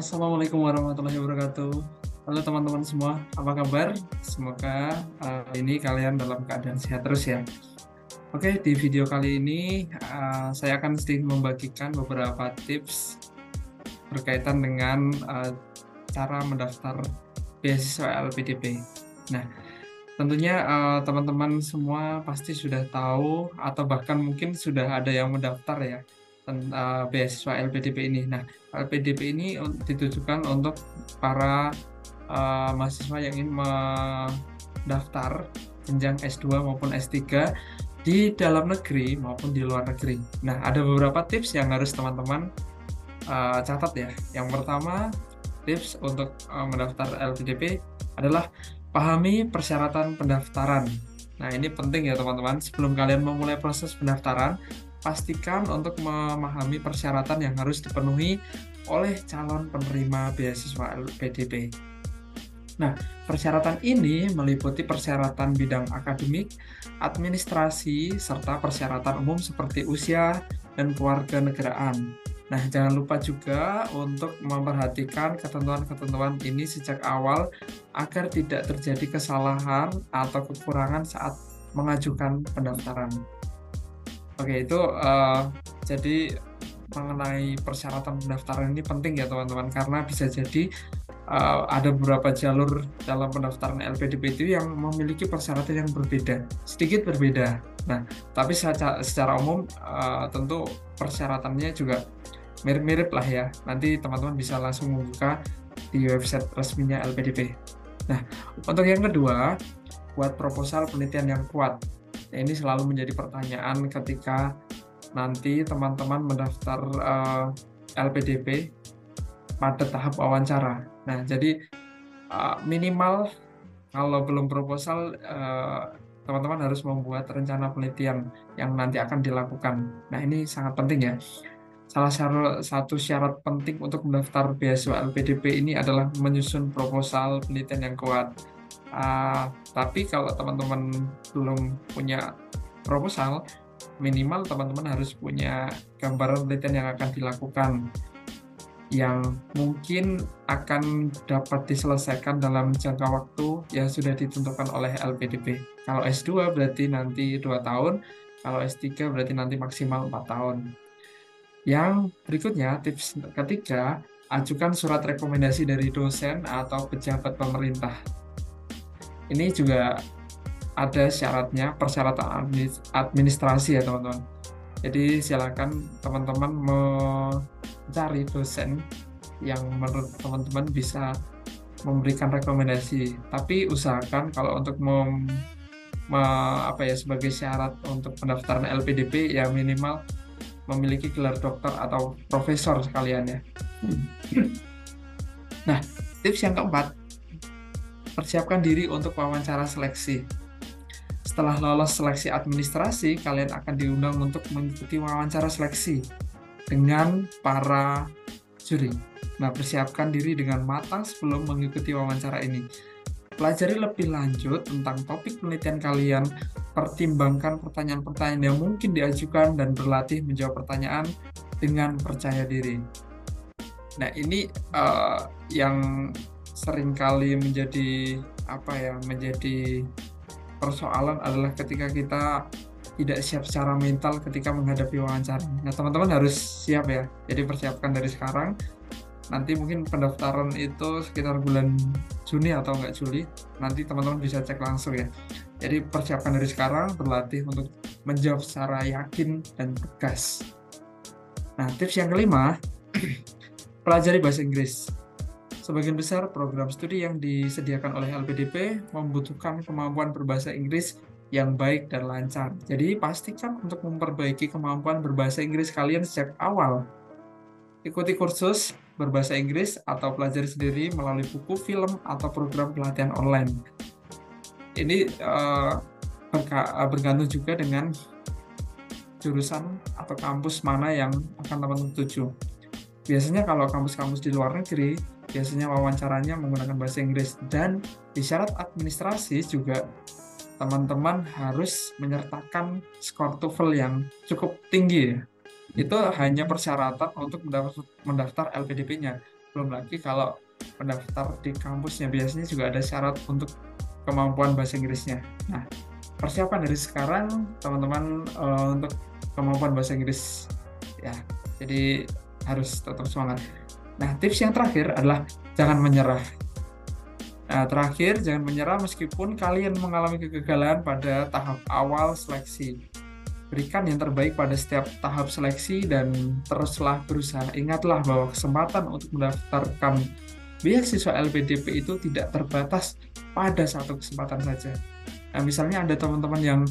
Assalamualaikum warahmatullahi wabarakatuh. Halo teman-teman semua, apa kabar? Semoga ini kalian dalam keadaan sehat terus ya. Oke, di video kali ini saya akan sedikit membagikan beberapa tips berkaitan dengan cara mendaftar beasiswa LPDP. Nah, tentunya teman-teman semua pasti sudah tahu atau bahkan mungkin sudah ada yang mendaftar ya beasiswa LPDP ini. Nah, LPDP ini ditujukan untuk para mahasiswa yang ingin mendaftar jenjang S2 maupun S3 di dalam negeri maupun di luar negeri. Nah, ada beberapa tips yang harus teman-teman catat ya. Yang pertama, tips untuk mendaftar LPDP adalah pahami persyaratan pendaftaran. Nah, ini penting ya teman-teman. Sebelum kalian memulai proses pendaftaran, pastikan untuk memahami persyaratan yang harus dipenuhi oleh calon penerima beasiswa LPDP. Nah, persyaratan ini meliputi persyaratan bidang akademik, administrasi, serta persyaratan umum seperti usia dan kewarganegaraan. Nah, jangan lupa juga untuk memperhatikan ketentuan-ketentuan ini sejak awal agar tidak terjadi kesalahan atau kekurangan saat mengajukan pendaftaran. Oke, itu jadi mengenai persyaratan pendaftaran ini penting ya teman-teman, karena bisa jadi ada beberapa jalur dalam pendaftaran LPDP itu yang memiliki persyaratan yang berbeda, sedikit berbeda. Nah, tapi secara umum tentu persyaratannya juga mirip-mirip lah ya. Nanti teman-teman bisa langsung membuka di website resminya LPDP. Nah, untuk yang kedua, buat proposal penelitian yang kuat. Nah, ini selalu menjadi pertanyaan ketika nanti teman-teman mendaftar LPDP pada tahap wawancara. Nah, jadi minimal kalau belum proposal, teman-teman harus membuat rencana penelitian yang nanti akan dilakukan. Nah, ini sangat penting ya. Salah satu syarat penting untuk mendaftar beasiswa LPDP ini adalah menyusun proposal penelitian yang kuat. Tapi kalau teman-teman belum punya proposal, minimal teman-teman harus punya gambaran penelitian yang akan dilakukan, yang mungkin akan dapat diselesaikan dalam jangka waktu yang sudah ditentukan oleh LPDP. Kalau S2 berarti nanti 2 tahun, kalau S3 berarti nanti maksimal 4 tahun. Yang berikutnya, tips ketiga, ajukan surat rekomendasi dari dosen atau pejabat pemerintah. Ini juga ada syaratnya, persyaratan administrasi ya teman-teman. Jadi silakan teman-teman mencari dosen yang menurut teman-teman bisa memberikan rekomendasi. Tapi usahakan kalau untuk sebagai syarat untuk pendaftaran LPDP ya minimal memiliki gelar dokter atau profesor sekalian ya. Nah, tips yang keempat, persiapkan diri untuk wawancara seleksi. Setelah lolos seleksi administrasi, kalian akan diundang untuk mengikuti wawancara seleksi dengan para juri. Nah, persiapkan diri dengan matang sebelum mengikuti wawancara ini. Pelajari lebih lanjut tentang topik penelitian kalian, pertimbangkan pertanyaan-pertanyaan yang mungkin diajukan, dan berlatih menjawab pertanyaan dengan percaya diri. Nah, ini yang seringkali menjadi menjadi persoalan adalah ketika kita tidak siap secara mental ketika menghadapi wawancara. Nah, teman-teman harus siap ya. Jadi persiapkan dari sekarang. Nanti mungkin pendaftaran itu sekitar bulan Juni atau enggak Juli. Nanti teman-teman bisa cek langsung ya. Jadi persiapkan dari sekarang, berlatih untuk menjawab secara yakin dan tegas. Nah, tips yang kelima, pelajari bahasa Inggris. Sebagian besar program studi yang disediakan oleh LPDP membutuhkan kemampuan berbahasa Inggris yang baik dan lancar. Jadi pastikan untuk memperbaiki kemampuan berbahasa Inggris kalian sejak awal. Ikuti kursus berbahasa Inggris atau pelajari sendiri melalui buku, film, atau program pelatihan online. Ini bergantung juga dengan jurusan atau kampus mana yang akan teman-teman tuju. Biasanya kalau kampus-kampus di luar negeri, biasanya wawancaranya menggunakan bahasa Inggris, dan di syarat administrasi juga teman-teman harus menyertakan skor TOEFL yang cukup tinggi ya. Itu hanya persyaratan untuk mendaftar LPDP-nya. Belum lagi kalau pendaftar di kampusnya biasanya juga ada syarat untuk kemampuan bahasa Inggrisnya. Nah, persiapan dari sekarang teman-teman untuk kemampuan bahasa Inggris ya. Jadi harus tetap semangat. Nah, tips yang terakhir adalah jangan menyerah. Nah, terakhir, jangan menyerah meskipun kalian mengalami kegagalan pada tahap awal seleksi. Berikan yang terbaik pada setiap tahap seleksi dan teruslah berusaha. Ingatlah bahwa kesempatan untuk mendaftarkan beasiswa LPDP itu tidak terbatas pada satu kesempatan saja. Nah, misalnya ada teman-teman yang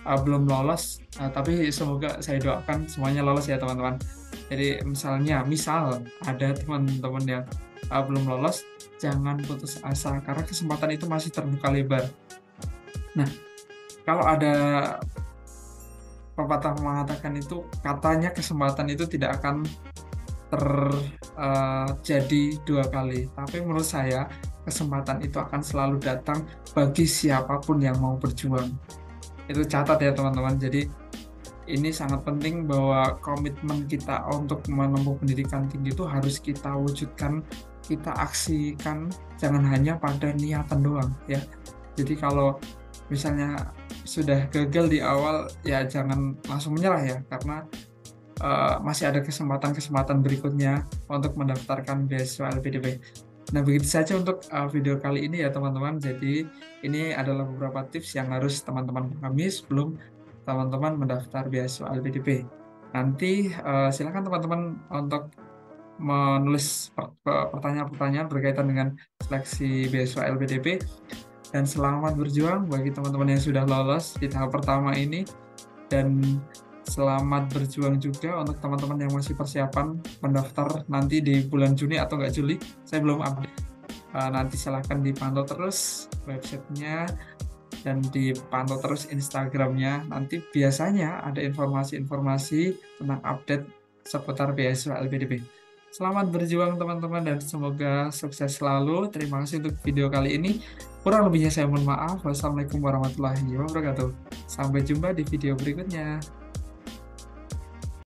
belum lolos, tapi semoga saya doakan semuanya lolos ya teman-teman. Jadi misal ada teman-teman yang belum lolos, jangan putus asa karena kesempatan itu masih terbuka lebar. Nah, kalau ada pepatah mengatakan itu katanya kesempatan itu tidak akan terjadi dua kali, tapi menurut saya kesempatan itu akan selalu datang bagi siapapun yang mau berjuang. Itu catat ya teman-teman. Jadi ini sangat penting bahwa komitmen kita untuk menempuh pendidikan tinggi itu harus kita wujudkan, kita aksikan, jangan hanya pada niatan doang ya. Jadi kalau misalnya sudah gagal di awal ya jangan langsung menyerah ya, karena masih ada kesempatan-kesempatan berikutnya untuk mendaftarkan beasiswa LPDP. Nah, begitu saja untuk video kali ini ya teman-teman. Jadi ini adalah beberapa tips yang harus teman-teman pahami sebelum teman-teman mendaftar beasiswa LPDP. Nanti silakan teman-teman untuk menulis pertanyaan-pertanyaan berkaitan dengan seleksi beasiswa LPDP. Dan selamat berjuang bagi teman-teman yang sudah lolos di tahap pertama ini. Dan selamat berjuang juga untuk teman-teman yang masih persiapan mendaftar nanti di bulan Juni atau nggak Juli. Saya belum update. Nanti silahkan dipantau terus websitenya dan dipantau terus Instagramnya. Nanti biasanya ada informasi-informasi tentang update seputar beasiswa LPDP. Selamat berjuang teman-teman dan semoga sukses selalu. Terima kasih untuk video kali ini. Kurang lebihnya saya mohon maaf. Wassalamualaikum warahmatullahi wabarakatuh. Sampai jumpa di video berikutnya.